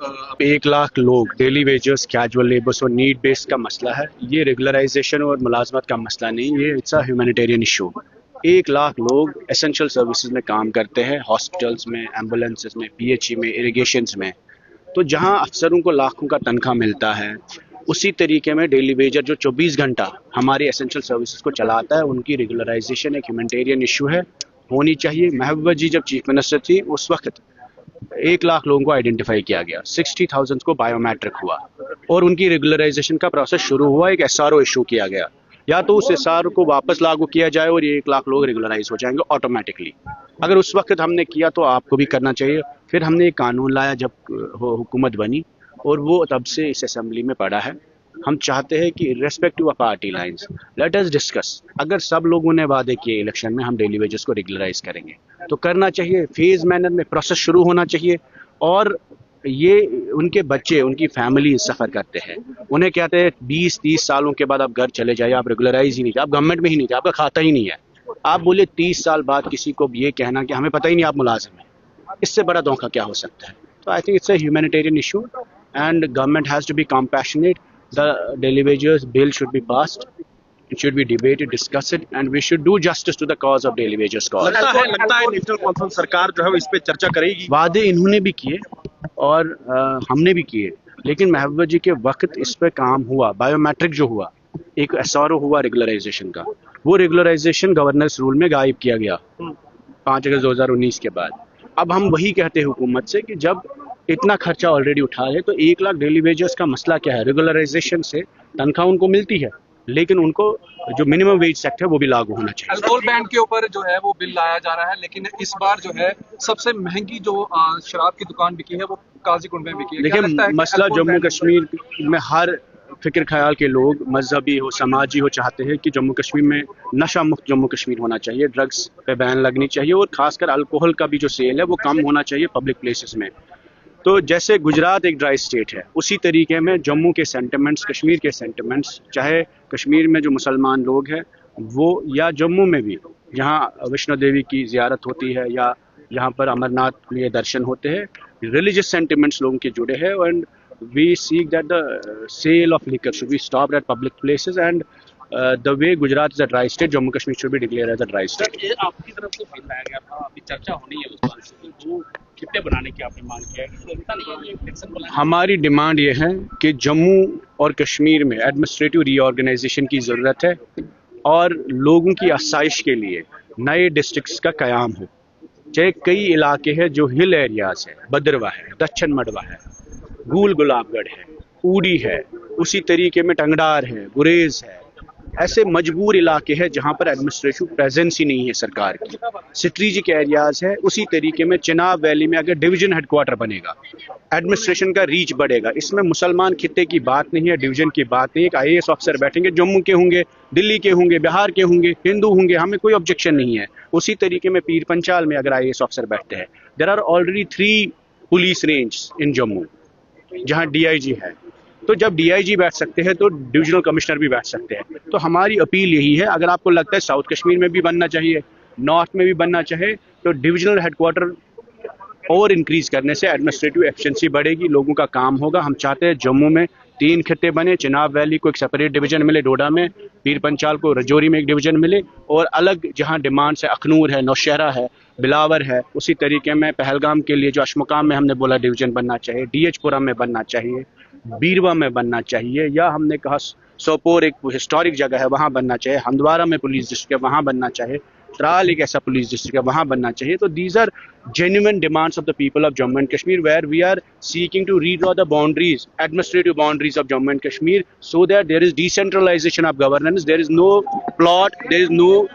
अब 1 लाख लोग daily wagers, casual labours और नीड बेस्ड का मसला है। ये रेगुलराइजेशन और मुलाजमत का मसला नहीं, ये it's a humanitarian issue. 1 lakh लोग एसेंशियल सर्विसेज में काम करते हैं, हॉस्पिटल्स में, एम्बुलेंसेज में, पीएचई में, इरिगेशंस में। तो जहां अफसरों को लाखों का तनख्वाह मिलता है, उसी तरीके में डेली वेजर जो 24 घंटा हमारी एसेंशियल सर्विसेज को चलाता है, उनकी रेगुलराइजेशन एक ह्यूमैनिटेरियन इशू है, होनी चाहिए। महबूबा जी जब चीफ मिनिस्टर थी, उस वक्त 1 लाख लोगों को आइडेंटिफाई किया गया, 60,000 को बायोमेट्रिक हुआ और उनकी रेगुलराइजेशन का प्रोसेस शुरू हुआ। एक एसआरओ इशू किया गया, या तो उस एसआरओ को वापस लागू किया जाए और ये 1 लाख लोग रेगुलराइज हो जाएंगे ऑटोमेटिकली। अगर उस वक्त हमने किया तो आपको भी करना चाहिए। फिर हमने एक कानून लाया जब हुकूमत बनी, और वो तब से इस असेंबली में पड़ा है। हम चाहते हैं कि irrespective of party lines, let us discuss. अगर सब लोगों ने वादे किए इलेक्शन में हम डेली वेजेस को रेगुलराइज करेंगे, तो करना चाहिए, फेज मैनर में प्रोसेस शुरू होना चाहिए। और ये उनके बच्चे, उनकी फैमिली सफ़र करते हैं, उन्हें कहते हैं 20-30 सालों के बाद आप घर चले जाइए, आप रेगुलराइज ही नहीं थे, आप गवर्नमेंट में ही नहीं थे, आपका खाता ही नहीं है। आप बोले 30 साल बाद किसी को ये कहना कि हमें पता ही नहीं आप मुलाजिम हैं, इससे बड़ा धोखा क्या हो सकता है? तो I think it's a humanitarian issue and government has to be compassionate. The daily wages bill should be passed. It should be debated, discussed, and we should do justice to the cause of daily wages cause. लगता है national conference सरकार जो है इस पे चर्चा करेगी। वादे इन्होंने भी किए और हमने भी किए, लेकिन महबूबा जी के वक्त इस पे काम हुआ। बायोमेट्रिक जो हुआ, एक एसआरओ हुआ रेगुलराइजेशन का, वो रेगुलराइजेशन गवर्नर्स रूल में गायब किया गया 5 अगस्त 2019 के बाद। अब हम वही कहते हैं हुकूमत से कि जब इतना खर्चा ऑलरेडी उठा है, तो 1 लाख डेली वेजर्स का मसला क्या है? रेगुलराइजेशन से तनख्वाह उनको मिलती है, लेकिन उनको जो मिनिमम वेज सेक्टर है वो भी लागू होना चाहिए। अल्कोहल बैन के ऊपर जो है वो बिल लाया जा रहा है, लेकिन इस बार जो है सबसे महंगी जो शराब की दुकान बिकी है वो काजीकुंड में बिकी है। देखिए, मसला जम्मू कश्मीर में हर फिक्र ख्याल के लोग, मजहबी हो, समाजी हो, चाहते हैं कि जम्मू कश्मीर में नशा मुक्त जम्मू कश्मीर होना चाहिए, ड्रग्स पे बैन लगनी चाहिए, और खासकर अल्कोहल का भी जो सेल है वो कम होना चाहिए पब्लिक प्लेसेस में। तो जैसे गुजरात एक ड्राई स्टेट है, उसी तरीके में जम्मू के सेंटिमेंट्स, कश्मीर के सेंटिमेंट्स, चाहे कश्मीर में जो मुसलमान लोग हैं वो, या जम्मू में भी जहाँ वैष्णो देवी की ज़ियारत होती है, या यहाँ पर अमरनाथ के दर्शन होते हैं, रिलीजियस सेंटिमेंट्स लोगों के जुड़े हैं। And we seek that the sale of liquor should be stopped at public places, and the way Gujarat is a dry state, Jammu Kashmir should be declared as a dry state. ये आपकी तरफ से bill लाया गया था, अभी चर्चा होनी है उस बात से, वो कितने बनाने की आपने मांग किया है? लगता नहीं है ये फ्लेक्सिबल बनाने। हमारी डिमांड ये है कि जम्मू और कश्मीर में एडमिनिस्ट्रेटिव रीऑर्गेनाइजेशन की ज़रूरत है, और लोगों की आसाइश के लिए नए डिस्ट्रिक्ट्स का क़याम हो। चाहे कई इलाके हैं जो हिल एरियाज है, बदरवा है, दक्षिण मडवा है, गूल गुलाबगढ़ है, ऊडी है, उसी तरीके में टंगडार है, गुरेज है, ऐसे मजबूर इलाके हैं जहां पर एडमिनिस्ट्रेटिव प्रेजेंस ही नहीं है सरकार की, स्ट्रेटेजिक एरियाज है। उसी तरीके में चिनाब वैली में अगर डिवीजन हेडक्वार्टर बनेगा, एडमिनिस्ट्रेशन का रीच बढ़ेगा। इसमें मुसलमान खित्ते की बात नहीं है, डिवीजन की बात नहीं है। एक आईएएस ऑफिसर बैठेंगे, जम्मू के होंगे, दिल्ली के होंगे, बिहार के होंगे, हिंदू होंगे, हमें कोई ऑब्जेक्शन नहीं है। उसी तरीके में पीर पंचाल में अगर आईएएस ऑफिसर बैठते हैं, there are already 3 police range in Jammu जहाँ डीआईजी है। तो जब डीआईजी बैठ सकते हैं तो डिविजनल कमिश्नर भी बैठ सकते हैं। तो हमारी अपील यही है, अगर आपको लगता है साउथ कश्मीर में भी बनना चाहिए, नॉर्थ में भी बनना चाहिए, तो डिविजनल हेडक्वार्टर और इंक्रीज करने से एडमिनिस्ट्रेटिव एफिशिएंसी बढ़ेगी, लोगों का काम होगा। हम चाहते हैं जम्मू में 3 खित्ते बने, चिनाब वैली को एक सेपरेट डिवीजन मिले, डोडा में, पीर पंचाल को रजौरी में एक डिवीजन मिले, और अलग जहां डिमांड्स है, अखनूर है, नौशहरा है, बिलावर है, उसी तरीके में पहलगाम के लिए जो अशमुकाम में हमने बोला डिवीजन बनना चाहिए, डीएचपुरा में बनना चाहिए, बीरवा में बनना चाहिए, या हमने कहा सोपोर एक हिस्टोरिक जगह है वहाँ बनना चाहिए, हंदवारा में पुलिस डिस्ट्रिक्ट है वहाँ बनना चाहिए, त्राल एक ऐसा पुलिस डिस्ट्रिक्ट है वहाँ बनना चाहिए। तो these are genuine demands of the people of Jammu and Kashmir, where we are seeking to redraw the boundaries, administrative boundaries of Jammu and Kashmir, so that there is decentralization of governance, there is no plot, there is no